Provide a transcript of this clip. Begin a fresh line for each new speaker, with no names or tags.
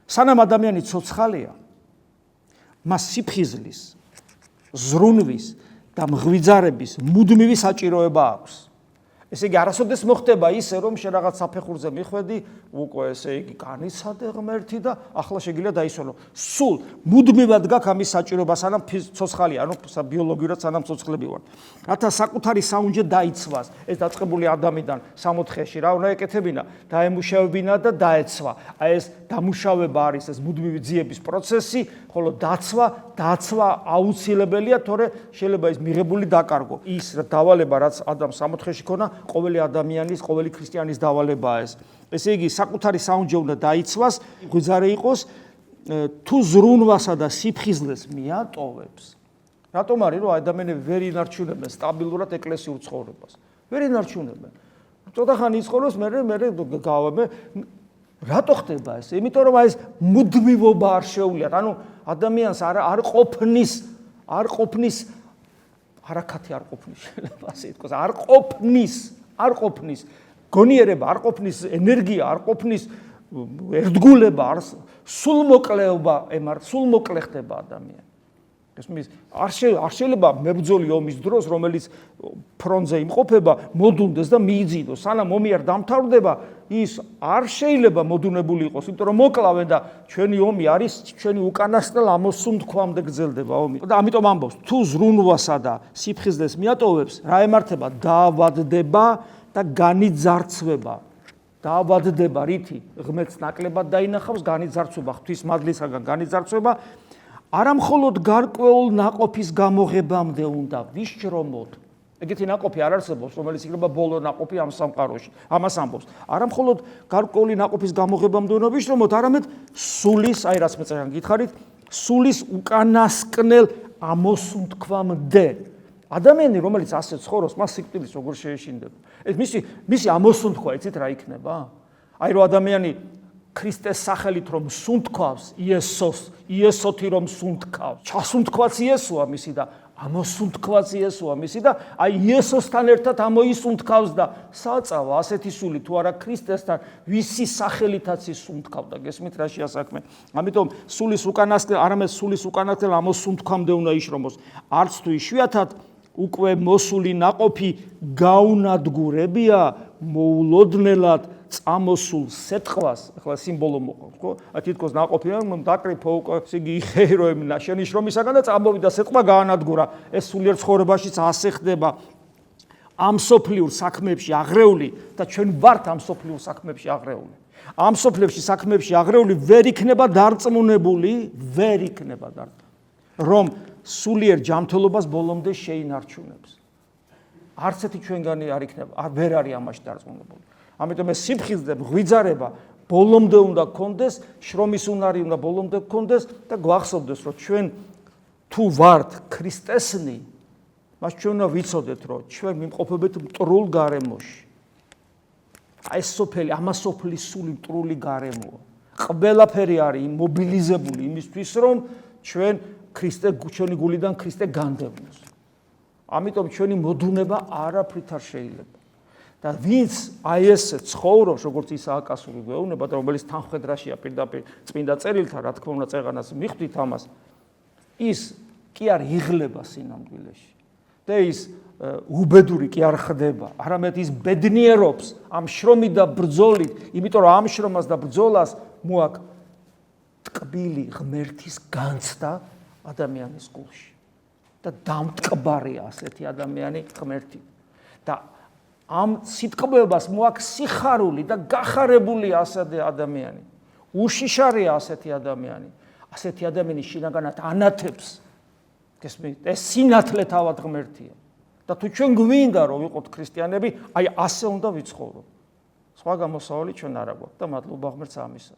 სანამ ადამიანი ცოცხალია, მას სიფხიზლის, ზრუნვის და მღვიძარების მუდმივი საჭიროება აქვს. ესე იგი, არასოდეს მოხდება ისე, რომ შენ რაღაც საფეხურზე მიხვედი, უკვე ესე იგი განიცადე ღმერთი და ახლა შეგიძლია დაისვენო. სულ მუდმივად გაქვს ამის საჭიროება, სანამ ცოცხალია, ანუ ბიოლოგიურად სანამ ცოცხლები ვართ. რათა საკუთარი საუნჯე დაიცვას, ეს დაწყებული ადამიანიდან 64-ში რა უნდა ეკეთებინა, დაემუშავებინა და დაეცვა. აი ეს დამუშავება არის ეს მუდმივი ძიების პროცესი, ხოლო დაცვა აუცილებელია, თორე შეიძლება ის მიღებული დაკარგო. ის დავალება, რაც ადამიანს 64-ში ქონა, ყოველი ადამიანის, ყოველი ქრისტიანის დავალებაა ეს. ესე იგი, საკუთარი საუნჯე უნდა დაიცვას, ღვიძარე იყოს, თუ ზრუნვასა და სიფხიზლეს მიატოვებს. რატომ არის, რომ ადამიანები ვერ ინარჩუნებენ სტაბილურად ეკლესიურ ცხოვრებას? ვერ ინარჩუნებენ. ცოტა ხანი იცხოვროს, მე გავაბე. რატო ხდება ეს? იმიტომ რომ აი ეს მუდმივობა არ შეუვლიათ. ანუ ადამიანს არ ყოფნის არაქათი არ ყოფნის, შეიძლება ასე ითქვას, არ ყოფნის გონიერება, არ ყოფნის ენერგია, არ ყოფნის ერთგულება, სულმოკლეობა, სულმოკლე ხდება ადამიანი. არ შეიძლება მებრძოლი ომის დროს, რომელიც ფრონტზე იმყოფება, მოდუნდეს და მიიძინოს. სანამ ომი არ დამთავრდება, ის არ შეიძლება მოდუნებული იყოს, იმიტომ რომ მოკლავენ და ჩვენი ომი არის ჩვენი უკანასკნელ ამოსუნთქვამდე გრძელდება ომი. და ამიტომ ამბობს, თუ ზრუნვასა და სიფხიზლეს მიატოვებს, რა ემართება? დაავადდება და განიძარცვება. დაავადდება რითი? ღმერთს ნაკლებად დაინახავს, განიძარცვება, ღვთისმადლისაგან განიძარცვება. არა მხოლოდ გარკვეულ ნაყოფის გამოღებამდე უნდა ვიშრომოთ. ეგეთი ნაყოფი არ არსებობს, რომელიც იქნება ბოლო ნაყოფი ამ სამყაროში. ამას ამბობს. არა მხოლოდ გარკვეული ნაყოფის გამოღებამდე უნდა ვიშრომოთ, არამედ სულის, აი რაც მეწერან გითხარით, სულის უკანასკნელ ამოსუნთქვამდე. ადამიანი, რომელიც ასე ცხოვრობს, მას სიკვდილის როგორ შეეშინდება. ეს მისი ამოსუნთქვა, იცით რა იქნება? აი რომ ადამიანი ქრისტეს სახელით რომ სუნთქვავს იესოთი რომ სუნთქავს. ჩასუნთქვაც იესოა მისი და ამოსუნთქვაც იესოა მისი და აი იესოსთან ერთად ამოისუნთქავს და საწავა ასეთი სული თუ არა ქრისტესთან ვისი სახელითაც ისუნთქავდა. გესმით რაშია საქმე? ამიტომ სულის უკანასკნელ, არამედ სულის უკანასკნელ ამოსუნთქვამდე უნდა იშრომოს. არც თუ იშვიათად უკვე მოსული ნაყოფი გაუნადგურებია მოულოდნელად წამოსულ სეტყვას, ახლა სიმბოლო მოყავს, ხო? თითქოს ნაყოფია, დაკრიფო უკვე, ესე იგი იხეირო შენი შრომისაგან და წამოვიდა სეტყვა გაანადგურა. ეს სულიერ ცხოვრებაშიც ასე ხდება. ამ სოფლიურ საქმეებში აღრეული და ჩვენ ვართ ამ სოფლიურ საქმეებში აღრეული. ამ სოფლიებში საქმეებში აღრეული ვერ იქნება დარწმუნებული, რომ სულიერ ჯანმრთელობას ბოლომდე შეინარჩუნებს. არც ერთი ჩვენგანი არ იქნება, ვერ არის ამაში დარწმუნებული. ამიტომ ეს სიფხიზლე, ღვიძარება ბოლომდე უნდა გქონდეს, შრომის უნარი უნდა ბოლომდე გქონდეს და გვახსოვდეს, რომ ჩვენ თუ ვართ ქრისტესნი, მას ჩვენ უნდა ვიცოდეთ, რომ ჩვენ ვიმყოფებით მტრულ გარემოში. აი ეს სოფელი, ამას სოფლის სული მტრული გარემოა. ყველაფერი არის იმობილიზებული იმისთვის, რომ ჩვენი გულიდან ქრისტე განდევნოს. ამიტომ ჩვენი მოდუნება არაფრით არ შეიძლება. და ვინც აი ესე ცხოვრობს, როგორც ისააკასური გვეუბნება და რომელიც თანხმდრაშია პირდაპირ წმინდა წერილთან, რა თქმა უნდა, წეღანას მიხვდით ამას, ის კი არ იღლება სინამდვილეში. და ის უბედური კი არ ხდება, არამედ ის ბედნიერობს ამ შრომით და ბრძოლით, იმიტომ რომ ამ შრომას და ბრძოლას მოაქვს ტკბილი ღმერთის განცდა ადამიანის გულში. და დამტკბარია ასეთი ადამიანი ღმერთი. და ამ სიტყვებას მოაქვს სიხარული და გახარებულია ასეთი ადამიანი. უშიშარია ასეთი ადამიანი. ასეთი ადამიანი შინაგანად ანათებს. გესმით? ეს სინათლე თავად ღმერთია. და თუ ჩვენ გვინდა რომ ვიყოთ ქრისტიანები, აი ასე უნდა ვიცხოვროთ. სხვა გამოსავალი ჩვენ არ აგვაქვს და მადლობა ღმერთს ამისა.